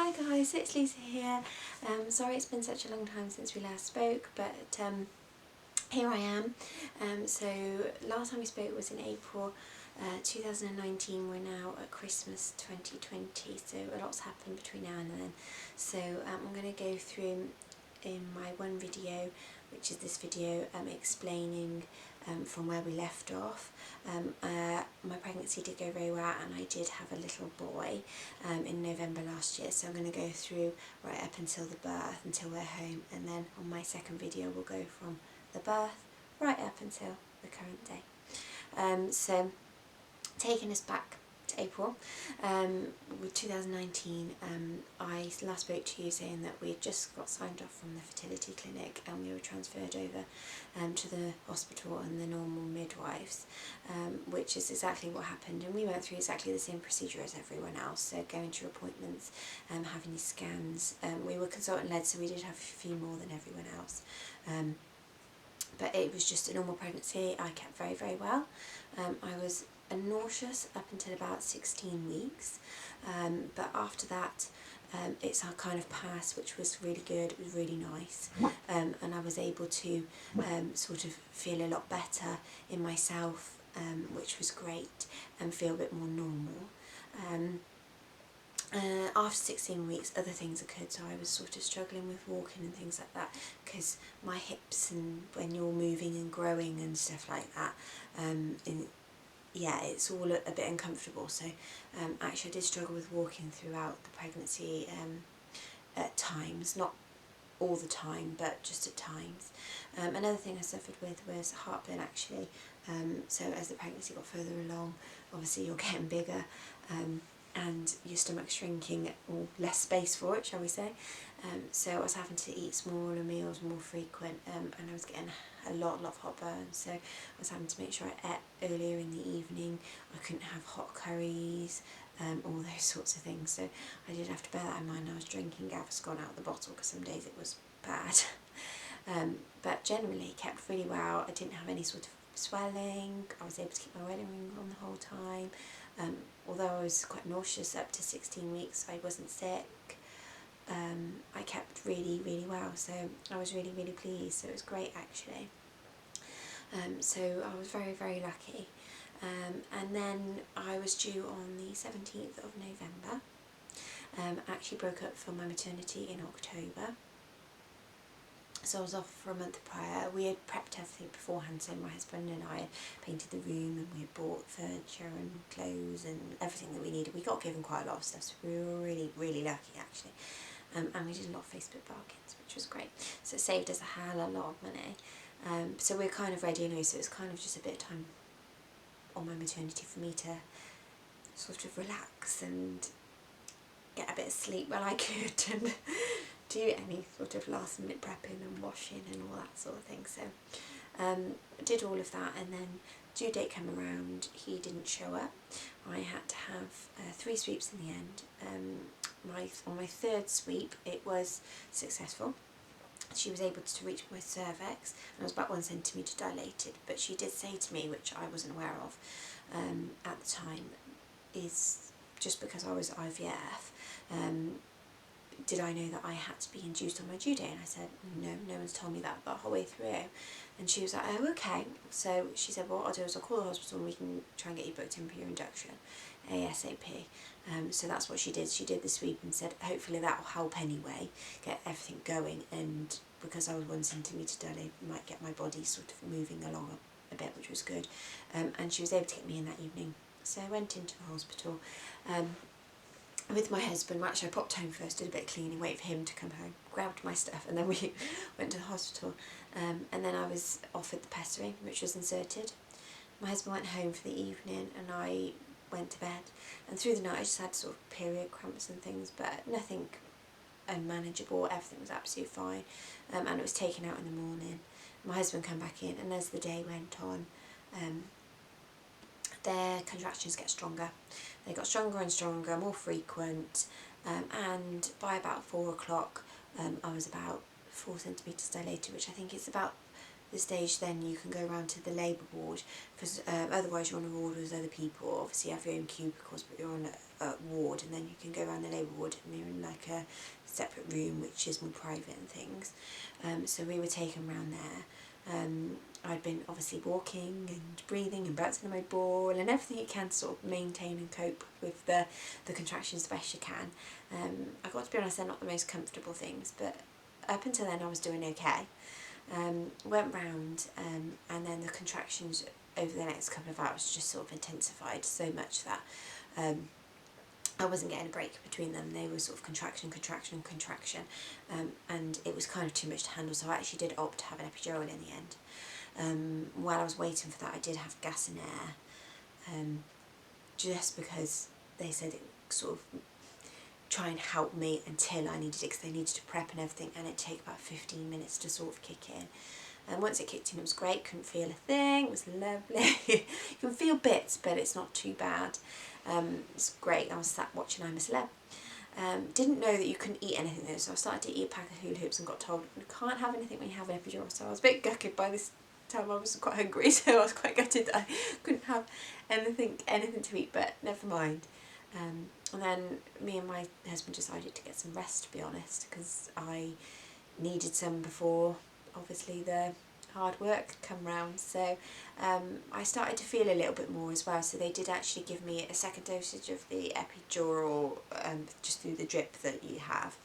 Hi guys, it's Lisa here. Sorry it's been such a long time since we last spoke, but here I am. So last time we spoke was in April 2019. We're now at Christmas 2020, so a lot's happened between now and then. So I'm going to go through in my one video, which is this video, explaining from where we left off. My pregnancy did go very well, and I did have a little boy in November last year, so I'm going to go through right up until the birth, until we're home, and then on my second video we'll go from the birth right up until the current day. So taking us back to April, with 2019, I last spoke to you saying that we had just got signed off from the fertility clinic and we were transferred over to the hospital and the normal midwives, which is exactly what happened, and we went through exactly the same procedure as everyone else, so going to appointments, having these scans. We were consultant led, so we did have a few more than everyone else, but it was just a normal pregnancy. I kept very, very well. I was nauseous up until about 16 weeks, but after that it's kind of passed, which was really good. It was really nice, and I was able to sort of feel a lot better in myself, which was great, and feel a bit more normal. After 16 weeks, other things occurred, so I was sort of struggling with walking and things like that, because my hips, and when you're moving and growing and stuff like that, yeah, it's all a bit uncomfortable. So actually I did struggle with walking throughout the pregnancy at times, not all the time, but just at times. Another thing I suffered with was heartburn, actually. So as the pregnancy got further along, obviously you're getting bigger, and your stomach's shrinking, or less space for it, shall we say. So I was having to eat smaller meals, more frequent, and I was getting a lot of heartburn, so I was having to make sure I ate earlier in the evening. I couldn't have hot curries, all those sorts of things, so I did have to bear that in mind. I was drinking Gaviscon out of the bottle because some days it was bad. But generally kept really well. I didn't have any sort of swelling. I was able to keep my wedding ring on the whole time. Although I was quite nauseous up to 16 weeks, I wasn't sick. I kept really, really well, so I was really, really pleased. So it was great, actually. So I was very, very lucky. And then I was due on the 17th of November. I actually broke up from my maternity in October. So I was off for a month prior. We had prepped everything beforehand, so my husband and I had painted the room, and we had bought furniture and clothes and everything that we needed. We got given quite a lot of stuff, so we were really, really lucky, actually. And we did a lot of Facebook bargains, which was great. So it saved us a hell of a lot of money. So we're kind of ready anyway, so it's kind of just a bit of time on my maternity for me to sort of relax and get a bit of sleep while I could, and do any sort of last minute prepping and washing and all that sort of thing. So did all of that, and then due date came around, he didn't show up. I had to have 3 sweeps in the end. On my third sweep it was successful. She was able to reach my cervix, and I was about 1 centimetre dilated, but she did say to me, which I wasn't aware of at the time, is just because I was IVF, did I know that I had to be induced on my due date? And I said, no one's told me that the whole way through. And she was like, oh, okay. So she said, well, what I'll do is I'll call the hospital and we can try and get you booked in for your induction ASAP. So that's what she did. She did the sweep and said, hopefully that will help anyway, get everything going, and because I was 1 centimetre dilated, might get my body sort of moving along a bit, which was good. And she was able to get me in that evening. So I went into the hospital with my husband. Well, actually I popped home first, did a bit of cleaning, waited for him to come home, grabbed my stuff, and then we went to the hospital. And then I was offered the pessary, which was inserted. My husband went home for the evening and I went to bed, and through the night I just had sort of period cramps and things, but nothing unmanageable. Everything was absolutely fine, and it was taken out in the morning. My husband came back in, and as the day went on, their contractions get stronger. They got stronger and stronger, more frequent, and by about 4 o'clock I was about 4 centimetres dilated, which I think is about the stage then you can go around to the labour ward, because otherwise you're on a ward with other people. Obviously you have your own cubicles, but you're on ward, and then you can go around the labour ward and you're in like a separate room which is more private and things. So we were taken round there. I'd been obviously walking and breathing and bouncing on my ball and everything you can to sort of maintain and cope with the contractions the best you can. I got to be honest, they're not the most comfortable things, but up until then I was doing okay. Went round and then the contractions over the next couple of hours just sort of intensified so much that I wasn't getting a break between them. They were sort of contraction, contraction, contraction, and it was kind of too much to handle, so I actually did opt to have an epidural in the end. While I was waiting for that, I did have gas and air, just because they said it sort of try and help me until I needed it, because they needed to prep and everything, and it'd take about 15 minutes to sort of kick in. And once it kicked in, it was great, couldn't feel a thing, it was lovely. You can feel bits, but it's not too bad. It's great. I was sat watching I'm a Celeb. Didn't know that you couldn't eat anything though, so I started to eat a pack of hula hoops and got told you can't have anything when you have an epidural, so I was a bit gutted by this time. I was quite hungry, so I was quite gutted that I couldn't have anything to eat, but never mind. And then me and my husband decided to get some rest, to be honest, because I needed some before obviously the hard work come round. So I started to feel a little bit more as well, so they did actually give me a second dosage of the epidural just through the drip that you have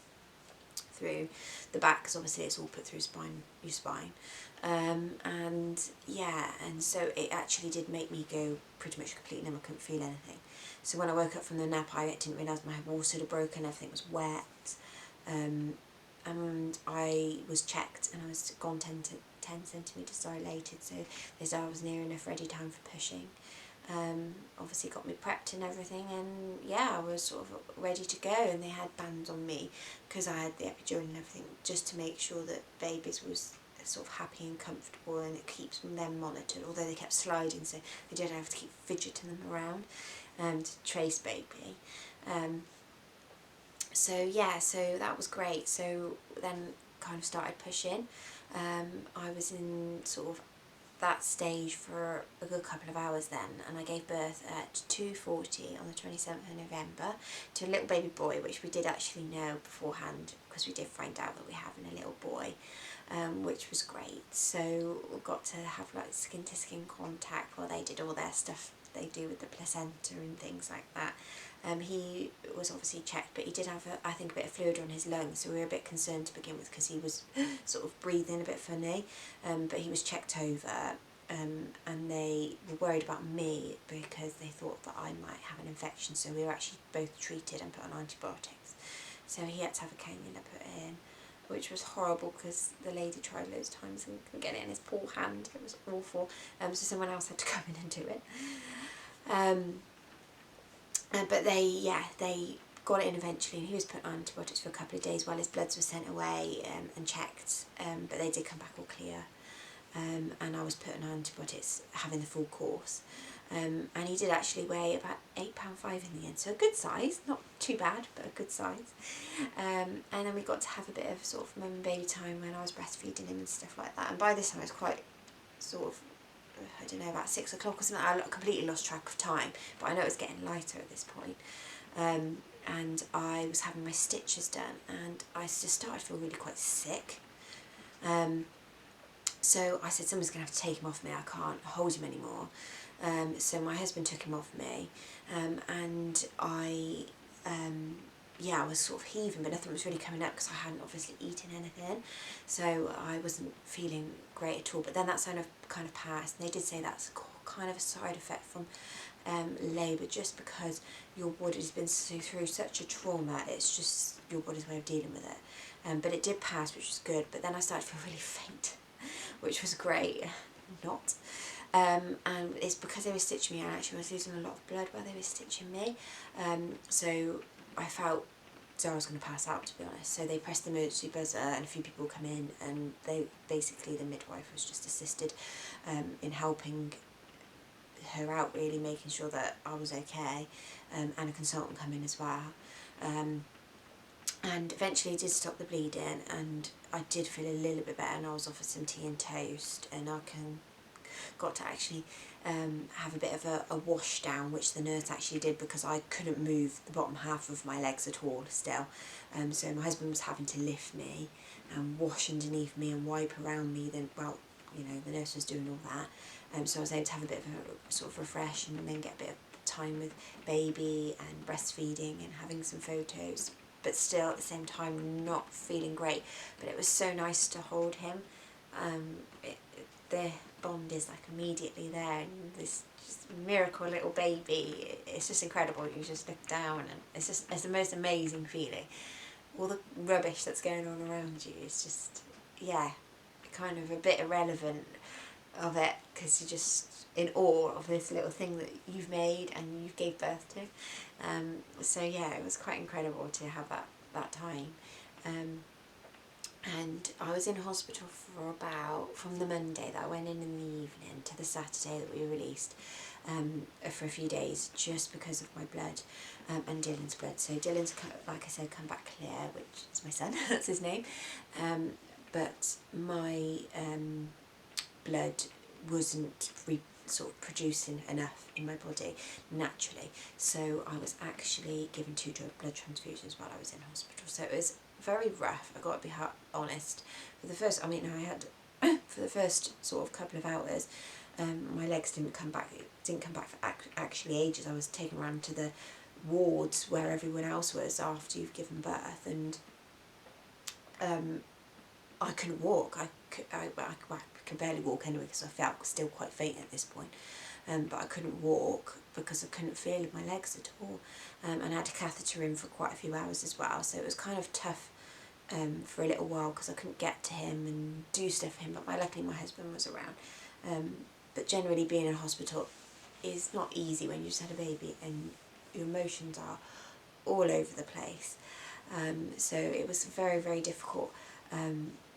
through the back, because obviously it's all put through your spine. And yeah, and so it actually did make me go pretty much completely numb. I couldn't feel anything. So when I woke up from the nap, I didn't realise my water had broken, everything was wet. And I was checked and I was gone 10 centimetres dilated, so they said I was near enough ready time for pushing. Obviously got me prepped and everything, and yeah, I was sort of ready to go, and they had bands on me because I had the epidural and everything, just to make sure that babies was sort of happy and comfortable, and it keeps them monitored, although they kept sliding, so they did have to keep fidgeting them around to trace baby. So yeah, so that was great. So then kind of started pushing. I was in sort of that stage for a good couple of hours then, and I gave birth at 2:40 on the 27th of November to a little baby boy, which we did actually know beforehand, because we did find out that we're having a little boy, which was great. So we got to have like skin to skin contact while they did all their stuff they do with the placenta and things like that. He was obviously checked, but he did have, I think, a bit of fluid on his lungs, so we were a bit concerned to begin with because he was sort of breathing a bit funny, but he was checked over, and they were worried about me because they thought that I might have an infection, so we were actually both treated and put on antibiotics. So he had to have a cannula put in, which was horrible because the lady tried loads of times and couldn't get it in his poor hand. It was awful. So someone else had to come in and do it. But they got it in eventually, and he was put on antibiotics for a couple of days while his bloods were sent away and checked, but they did come back all clear, and I was put on antibiotics having the full course, and he did actually weigh about £8.5 in the end, so a good size, not too bad, but a good size. And then we got to have a bit of sort of mum and baby time when I was breastfeeding him and stuff like that, and by this time I was quite sort of, I don't know, about 6 o'clock or something. I completely lost track of time, but I know it was getting lighter at this point. And I was having my stitches done, and I just started to feel really quite sick. So I said, someone's going to have to take him off me, I can't hold him anymore. So my husband took him off me, and I was sort of heaving, but nothing was really coming up because I hadn't obviously eaten anything, so I wasn't feeling great at all. But then that sign of kind of passed, and they did say that's kind of a side effect from labour, just because your body's been through such a trauma. It's just your body's way of dealing with it. But it did pass, which was good. But then I started to feel really faint, which was great. Not. And it's because they were stitching me, and actually I was losing a lot of blood while they were stitching me. So I felt so I was going to pass out, to be honest. So they pressed the emergency buzzer, and a few people come in, and they basically, the midwife was just assisted in helping her out, really making sure that I was okay, and a consultant come in as well. And eventually did stop the bleeding, and I did feel a little bit better, and I was offered some tea and toast, and I can got to actually have a bit of a wash down, which the nurse actually did because I couldn't move the bottom half of my legs at all still. So my husband was having to lift me and wash underneath me and wipe around me. Then, well, you know, the nurse was doing all that. So I was able to have a bit of a sort of refresh and then get a bit of time with baby and breastfeeding and having some photos, but still at the same time not feeling great. But it was so nice to hold him. The bond is like immediately there, and this just miracle little baby, it's just incredible. You just look down and it's the most amazing feeling. All the rubbish that's going on around you is just, yeah, kind of a bit irrelevant of it, because you're just in awe of this little thing that you've made and you gave birth to. So yeah, it was quite incredible to have that time. And I was in hospital for from the Monday that I went in the evening to the Saturday that we released, for a few days, just because of my blood and Dylan's blood. So Dylan's, like I said, come back clear, which is my son, that's his name, but my blood wasn't sort of producing enough in my body naturally, so I was actually given 2 blood transfusions while I was in hospital. So it was very rough, I got to be honest. For the first, I mean, I had for the first sort of couple of hours, my legs didn't come back for actually ages. I was taken around to the wards where everyone else was after you've given birth, and I couldn't walk. I could barely walk anyway because I felt still quite faint at this point. But I couldn't walk because I couldn't feel my legs at all. And I had a catheter in for quite a few hours as well, so it was kind of tough for a little while because I couldn't get to him and do stuff for him, but luckily my husband was around. But generally being in hospital is not easy when you just had a baby and your emotions are all over the place. So it was very, very difficult.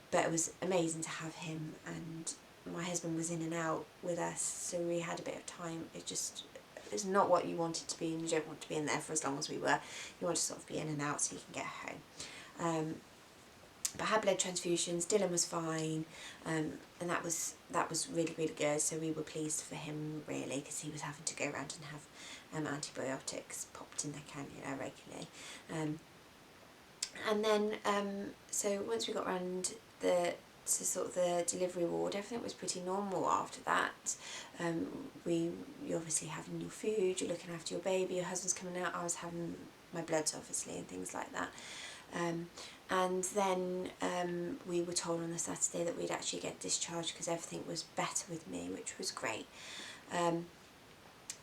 But it was amazing to have him, and my husband was in and out with us, so we had a bit of time. It's not what you want it to be, and you don't want to be in there for as long as we were. You want to sort of be in and out so you can get home. But I had blood transfusions, Dylan was fine, and that was really, really good. So we were pleased for him, really, because he was having to go around and have antibiotics popped in the cannula regularly. And then, so once we got around to sort of the delivery ward, everything was pretty normal after that. You're obviously having your food, you're looking after your baby, your husband's coming out, I was having my bloods obviously and things like that. And then we were told on the Saturday that we'd actually get discharged because everything was better with me, which was great.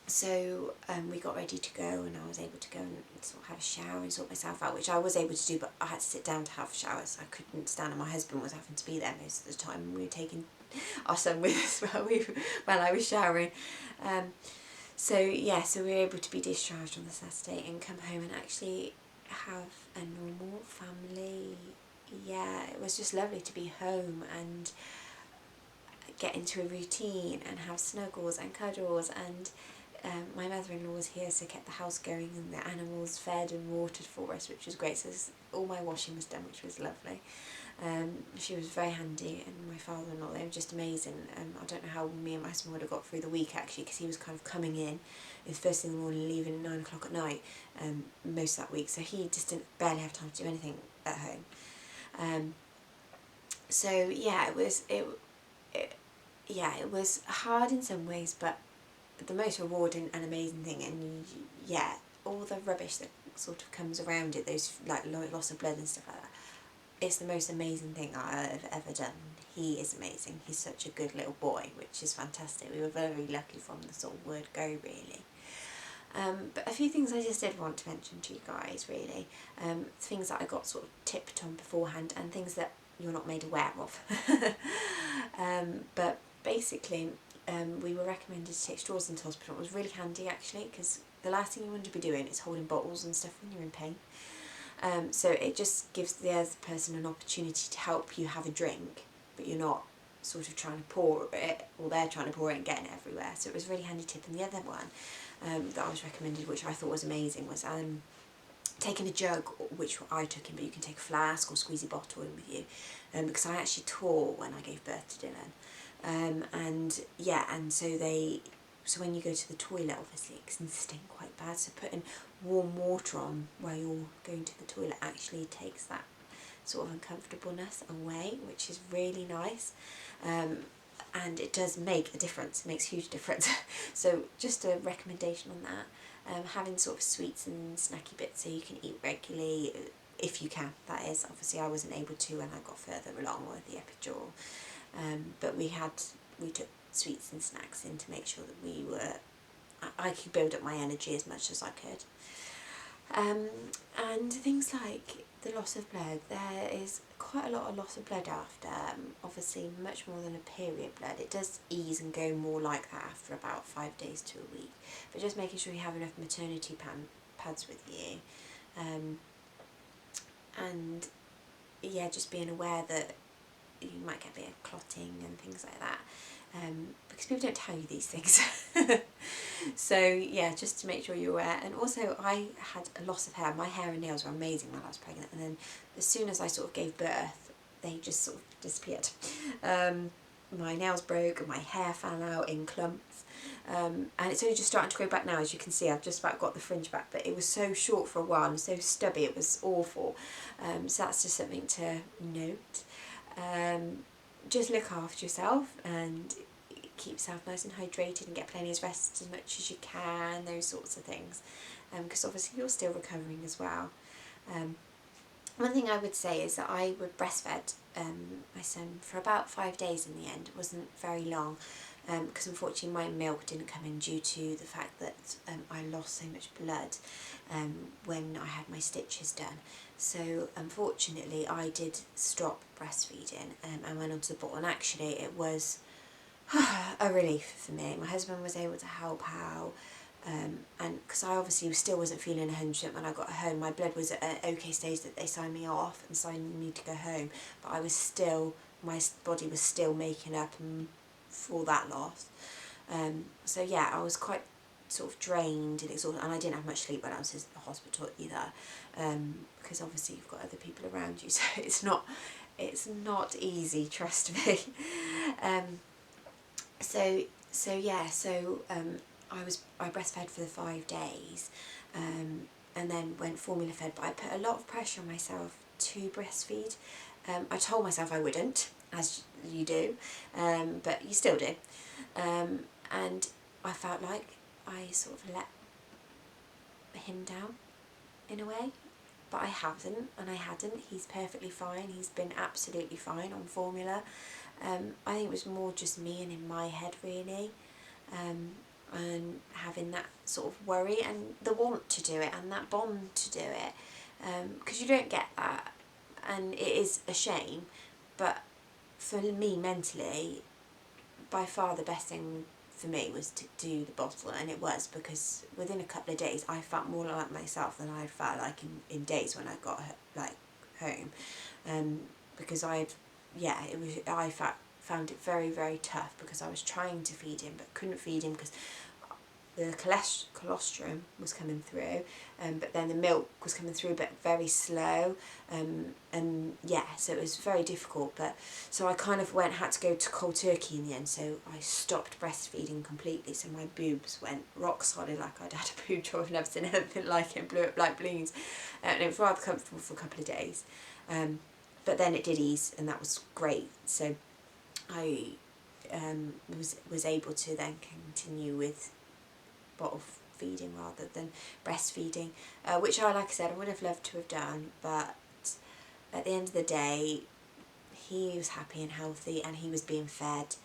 So we got ready to go, and I was able to go and sort of have a shower and sort myself out, which I was able to do, but I had to sit down to have showers. I couldn't stand, and my husband was having to be there most of the time, and we were taking our son with us while I was showering. So yeah, so we were able to be discharged on the Saturday and come home and actually have a normal family. Yeah, it was just lovely to be home and get into a routine and have snuggles and cuddles, and my mother-in-law was here, so kept the house going and the animals fed and watered for us, which was great. So all my washing was done, which was lovely. She was very handy, and my father-in-law, they were just amazing. I don't know how me and my husband would have got through the week actually, because he was kind of coming in, it was first thing in the morning, leaving at 9 o'clock at night most of that week, so he just didn't barely have time to do anything at home. So yeah, it was hard in some ways, but the most rewarding and amazing thing. And yeah, all the rubbish that sort of comes around it, those like loss of blood and stuff like that, it's the most amazing thing I've ever done. He is amazing. He's such a good little boy, which is fantastic. We were very lucky from the sort of word go, really. But a few things I just did want to mention to you guys, really. Things that I got sort of tipped on beforehand, and things that you're not made aware of. But basically, we were recommended to take straws into hospital. It was really handy actually, because the last thing you want to be doing is holding bottles and stuff when you're in pain. So it just gives the other person an opportunity to help you have a drink, but you're not sort of trying to pour it, or they're trying to pour it and getting it everywhere. So it was a really handy tip. And the other one that I was recommended, which I thought was amazing, was taking a jug, which I took in, but you can take a flask or squeezy bottle in with you, because I actually tore when I gave birth to Dylan. and yeah, and so when you go to the toilet, obviously it can stink quite bad, so putting warm water on while you're going to the toilet actually takes that sort of uncomfortableness away, which is really nice. And it does make a difference, it makes a huge difference. So just a recommendation on that. Having sort of sweets and snacky bits so you can eat regularly, if you can, that is. Obviously I wasn't able to when I got further along with the epidural, but we took sweets and snacks in to make sure that I could build up my energy as much as I could. And things like the loss of blood, there is quite a lot of loss of blood after, obviously much more than a period blood. It does ease and go more like that after about 5 days to a week, but just making sure you have enough maternity pads with you, and yeah, just being aware that you might get a bit of clotting and things like that, because people don't tell you these things. So yeah, just to make sure you're aware. And also I had a loss of hair. My hair and nails were amazing when I was pregnant, and then as soon as I sort of gave birth, they just sort of disappeared. My nails broke and my hair fell out in clumps, and it's only just starting to grow back now. As you can see, I've just about got the fringe back, but it was so short for a while and so stubby, it was awful. So that's just something to note. Just look after yourself and keep yourself nice and hydrated and get plenty of rest as much as you can, those sorts of things, because obviously you're still recovering as well. One thing I would say is that I would breastfed my son for about 5 days in the end. It wasn't very long, because unfortunately my milk didn't come in due to the fact that I lost so much blood when I had my stitches done. So unfortunately I did stop breastfeeding and went onto the bottle, and actually it was a relief for me. My husband was able to help out, and because I obviously still wasn't feeling 100% when I got home. My blood was at an okay stage that they signed me off and signed me to go home, but I was still, my body was still making up for that loss. So yeah, I was quite sort of drained and exhausted, and I didn't have much sleep when I was in the hospital either, because obviously you've got other people around you, so it's not easy, trust me. I breastfed for the 5 days, and then went formula fed, but I put a lot of pressure on myself to breastfeed. I told myself I wouldn't, as you do, but you still do, and I felt like I sort of let him down in a way, but I haven't, and I hadn't. He's perfectly fine. He's been absolutely fine on formula. I think it was more just me and in my head really, and having that sort of worry and the want to do it and that bond to do it, because you don't get that, and it is a shame, but for me mentally, by far the best thing for me was to do the bottle, and it was, because within a couple of days I felt more like myself than I felt like in days when I got like home, because I found it very, very tough, because I was trying to feed him but couldn't feed him because the colostrum was coming through, but then the milk was coming through but very slow, and yeah, so it was very difficult. But so I kind of had to go to cold turkey in the end, so I stopped breastfeeding completely, so my boobs went rock solid, like I'd had a boob job. I've never seen anything like it, blew up like balloons, and it was rather comfortable for a couple of days, but then it did ease and that was great. So I was able to then continue with bottle feeding rather than breastfeeding, which like I said, I would have loved to have done, but at the end of the day he was happy and healthy and he was being fed,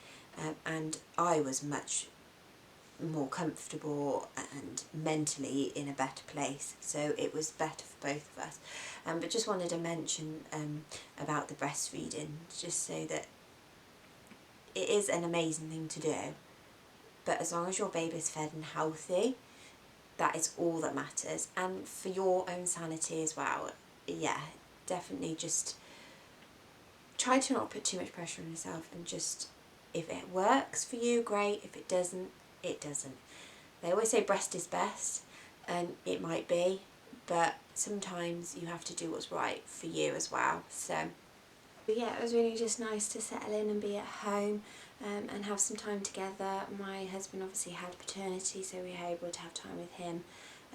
and I was much more comfortable and mentally in a better place, so it was better for both of us. But just wanted to mention about the breastfeeding, just so that it is an amazing thing to do, but as long as your baby's fed and healthy, that is all that matters. And for your own sanity as well, yeah, definitely just try to not put too much pressure on yourself, and just, if it works for you, great. If it doesn't, it doesn't. They always say breast is best, and it might be, but sometimes you have to do what's right for you as well. So Yeah, it was really just nice to settle in and be at home and have some time together. My husband obviously had paternity, so we were able to have time with him,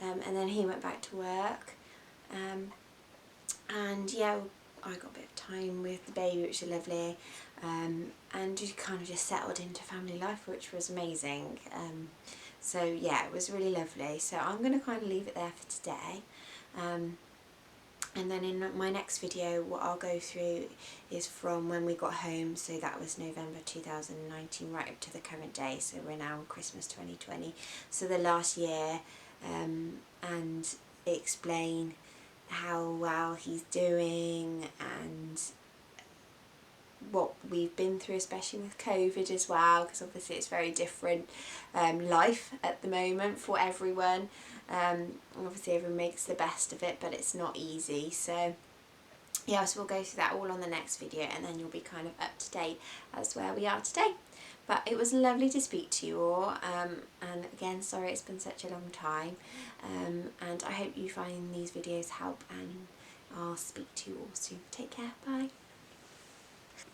and then he went back to work, and yeah, I got a bit of time with the baby, which was lovely, and we kind of just settled into family life, which was amazing. So yeah, it was really lovely. So I'm going to kind of leave it there for today. And then in my next video, what I'll go through is from when we got home, so that was November 2019 right up to the current day, so we're now Christmas 2020, so the last year, and explain how well he's doing and what we've been through, especially with COVID as well, because obviously it's very different life at the moment for everyone. Obviously everyone makes the best of it, but it's not easy. So yeah, so we'll go through that all on the next video, and then you'll be kind of up to date as where we are today. But it was lovely to speak to you all, and again, sorry it's been such a long time, and I hope you find these videos help, and I'll speak to you all soon. Take care, bye.